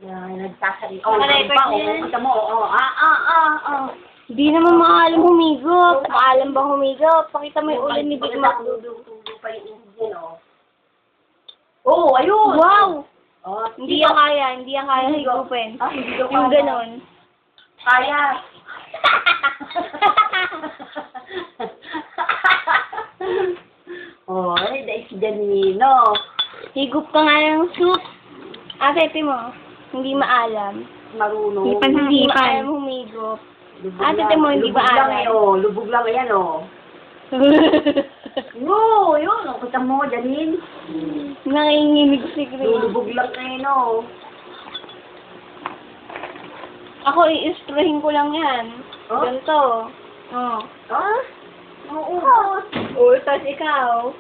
Nagsasalita. Naka-record yan. Punta mo. Hindi naman maalam humigop. Maalam ba humigop? Pakita mo yung ulo ni Big Mac. Tudo pa yung yan, oh, ayun! Wow! Oh, Hindi yan kaya higupin. Hindi daw Yung kaya. ganon. Kaya. Oh, ay, dahil si Janino. Higup ka nga ng soup. Ate mo, hindi maalam. Marunong. Hindi maalam humigop. Ate mo, hindi ba Lubog lang alam? lubog lang yan, No, yun, kita mo, Janine. Nanginginig si Chris. Lubog lang Ako, i-sprayin ko lang yan. Oh? Ganito. Oh. Ah? Oo. Tapos ikaw.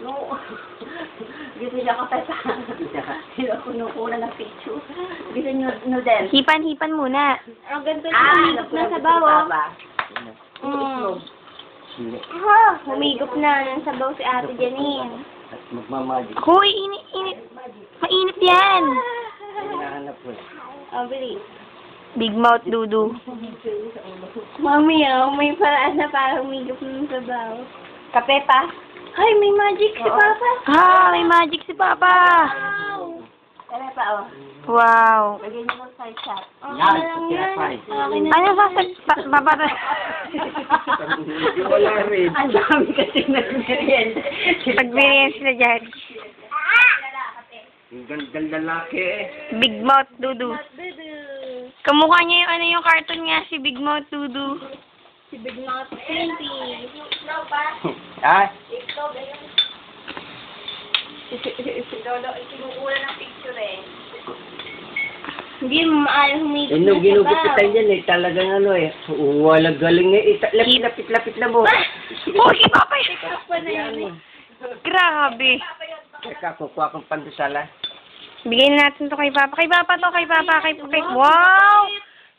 No. Gusto niya ka pa sa... Sila kunukuna ng picture. Gusto niyo noodles. Hipan muna. Ganito humigop na sa bawo. Humigop na ng sabaw si Ate Janine. At magmamagic. Hoy, init. Mainit yan. Hinahanap ko. Bilis. Big mouth dudu. Mami, may paraan na para humigop ng sabaw. Kape pa? Ay, may magic si Papa. May magic si Papa. Wow. Kaya pa, Wow. Lagyan niyo ng side shot. Yan, pinapay. Ano Papa? Wala rin. Ang dami kasi nag-merienda. Pag-experience na dyan. Ang gandang lalaki eh. Big mouth dudu. Kamukha niya yung cartoon nga, si Big Mouth Dudu. Si Big Mouth Slinky. Ah? Si Lolo, ikinukula ng picture Hindi mo maalam humigop Nung ginugupitan yan talagang walang galing lapit na mo. Okay, Papa, pa na yun Grabe. Teka, kukuha kong pandesala. Bigyan natin to kay Papa. Kay Papa to, kay Papa. Wow!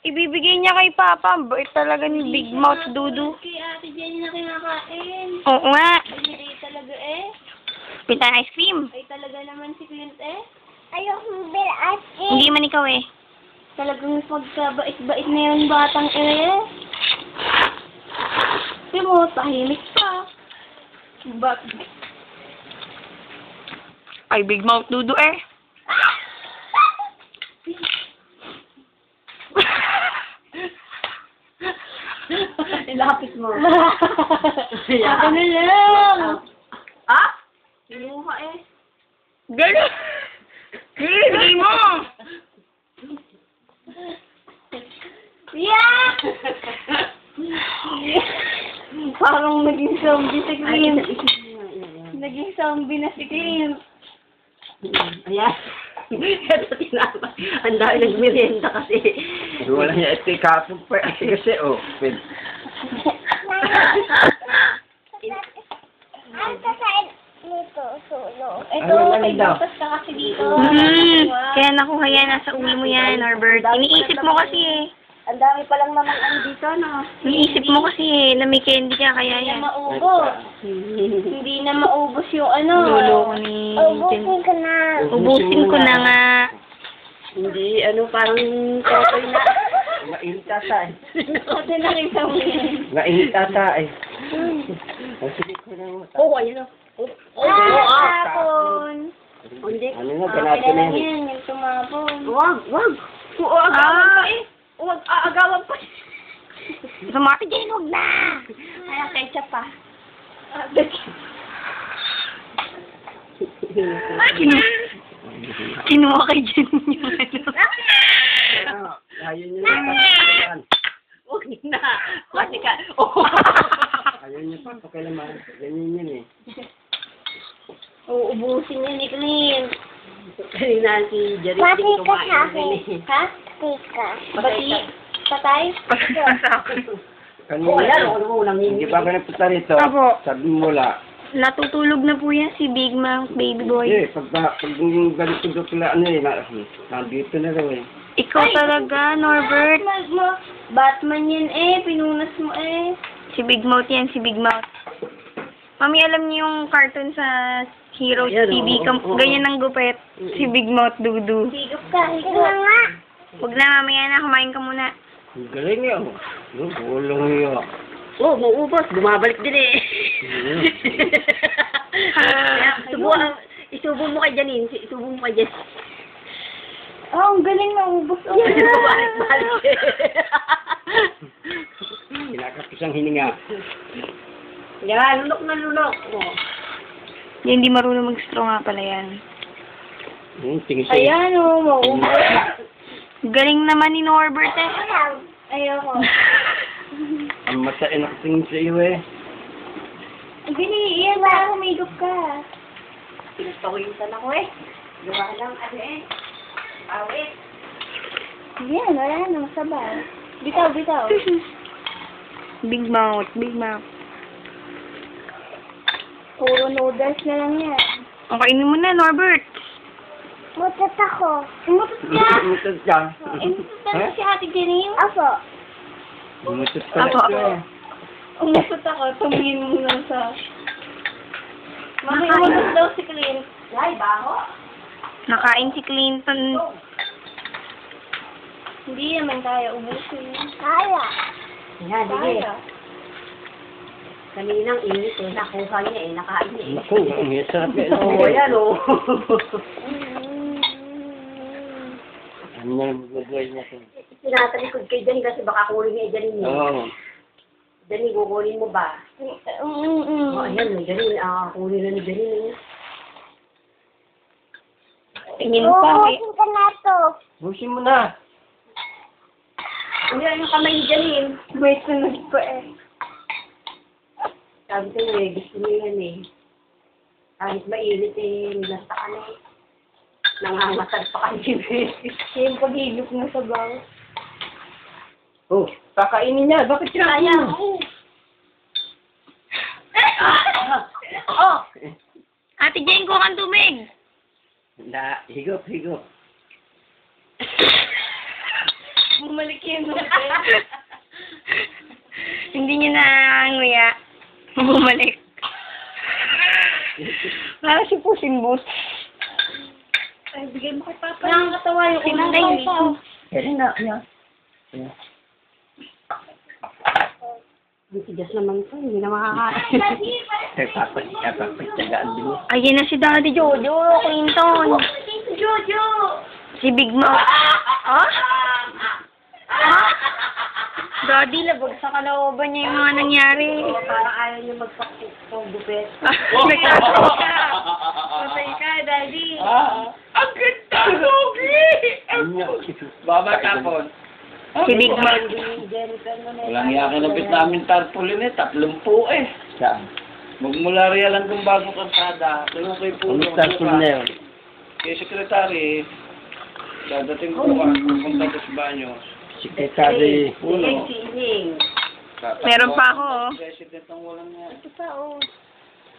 Ibibigay niya kay Papa. Ang bait talaga ni Big Mouth Dudu. Kay Ate Jenny na kinakain. Oo nga. Ay, talaga Pita ice cream. Ay, talaga naman si Clint Ayokong bil ice cream. Hindi man ikaw Talagang pagkabait-bait na yung batang Di mo, tahimik pa. Ay, Big Mouth Dudu Ilapit mo. Ako na lang. Kinuha Dali! Dali mo! Yeah! Parang naging zombie si Clint. Naging zombie na si Clint. Ayan. Ito tinapa. Ang dami nagmerienda kasi. Wala niya ito kapag pa. Kasi pwede. Ang kasain nito, solo. Ito, Ano may daw? butas ka kasi dito. Kaya nakuha yan, nasa ulo mo yan, Norbert. Iniisip mo kasi Ang dami pa lang naman dito, Iniisip mo kasi na may candy ka, kaya yan. Hindi na maubos. Hindi na maubos yung Lolo ko ni... Ubusin ko na. Ubusin ko na nga. Hindi, parang totoy na. Mainit ata Kasi nakita mo yan. Mainit ata Sige ko na mo. Ayun Hapon. Hindi. Ano nga, ganapin na yan. Yan, yung tumapon. Wag. Huwag aagawan pa. Sumati dyan, huwag na. Ay, ang ketchup pa. Kinuha kay Jen yung Ayaw niya na. Huwag na. Kasi ka. Ayaw niya pa. Pakilaman. Ganyan yan Uubusin niya ni Clint. Kanina si Jerry. Pati ka sa akin. Ha? Tika. Pati? Patay? Hindi pa ako napunta rito. Apo. Sabi mo wala. Natutulog na po yan si Big Mouth Baby Boy. Pag ganito doon pala, nandito na raw Ikaw talaga, Norbert. Batman yan pinunas mo Si Big Mouth yan, si Big Mouth. Mami, alam niyo yung cartoon sa Heroes Ayan, TV. oo. Ganyan ang gupit. Si Big Mouth Dudu. Higop ka, higop. nga. Huwag na, mamaya na. Kumain ka muna. Ang galing niya. Gulong niya. Oh, maubos. Bumabalik din eh. Isubo mo kay Janine. Isubo mo kay Janine. Oh, ang galing na ubos. Bumalik-balik. Kinakapos ang hininga. Yan, lunok na lunok. Oh. Yan, hindi marunong mag-straw nga pala yan. Tingin siya. Ayan o, maubos. Galing naman ni Norbert eh. Ayoko. Ang matain ako tingin sa iyo eh. Iyan na, humigop ka. Pinagpawisan ako eh. Gawa lang, ano eh. Awit. Yan, wala na, sabaw. Bitaw, bitaw. Big Mouth, Big Mouth. Puro noodles na lang yan. Ang kainin mo na, Norbert. Mutot ako. Mutot ka? Umutot ka. Mutot ka si Ate Janine? Apo. Umutot ka Apo. siya. Umutot ako. Tumingin mo lang sa... Mami, umutot daw si Clint. Ay, baho. Nakain si Clinton. Hindi naman kaya ubusin. Kaya. Yan, sige. Kaninang init eh. Nakuha niya eh. Nakain niya eh. Naku, ang sarap yan. Oo, yan o. Ano na magbubuhay niya siya? Sinatalikod kay Janine kasi baka kunin niya Janine. Oo. Janine, kukunin mo ba? Oh, ayan o, Janine. Kunin na ni Janine. Tingin pa eh. ka na to. Busin mo na. Hindi yung kamay ni Janine. Wait, sunod pa eh. Sabi ko eh, gusto niya yan eh. Kahit mainit eh, nilasta ka na eh. Nangangatal pa kayo eh. Yung paghigop na sa baw. Oh, kakainin niya. Bakit kinain mo? Oh! Ate Jane, ko kang tumig. Na, higop, higop. Bumalik yun. Hindi niya na nguya. Bumalik. Para si Pusin Boot. Ay, bigay mo kay Papa. Nakakatawa yung Tinangay unang nito. Kaya na, yan. Hindi Diyos naman to, hindi na makakain. Kaya papagtsagaan din mo. Ayan na si Daddy Jojo, Clinton. Jojo! Si Big Mouth. Ah? Ah? Daddy, labag sa kalooban niya yung mga nangyari. Parang ayaw niya magpagupit. Nagtatay ka. Patay ka, Daddy. Ang ganda, Logi! Baba tapon. Si Big Mouth. Walang yakinabit namin tarpaulin eh, 30 eh. Saan? Magmularya lang kung bago kalsada. Pero kay Puno. Ang tarpul na yun. Kay Sekretary, dadating ko ka, pupunta ko sa banyo. Sekretary. Puno. Sining. Meron pa ako, oh. President ang walang yan. Ito pa, oh.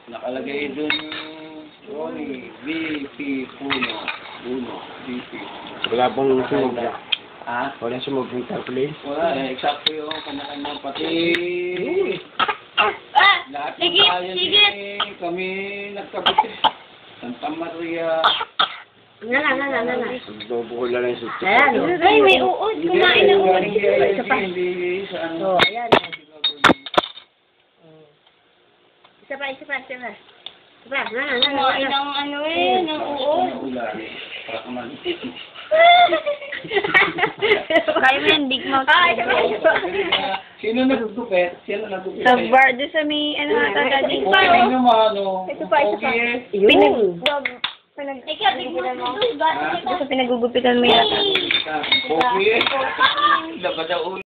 Nakalagay dun Ronnie, VP, Puno. Puno, VP. Wala bang sumog na? Ah? Wala sumog ng tarpulin? Wala eh, eksakto yung kanya-kanya pati. Lahat ng kaya ni kami nagkabit eh. Santa Maria. Nala. Bubuhol na lang sa Ayan, oh. Ay, may uod. Kumain na uod. Isa pa. Hindi sa ano. Oh, ayan. Isa pa. Kumain ng ano eh, ng uod. Ulan. Para kumain. Kaya mo yan, Big Mouth. Sino nagugupit? Sino nagugupit? Sa bar, doon sa may, ano ata, Daddy. Okay naman, ano. Ito pa. Okay. Yun. Doon sa pinagugupitan mo yata. Okay. Dapat daw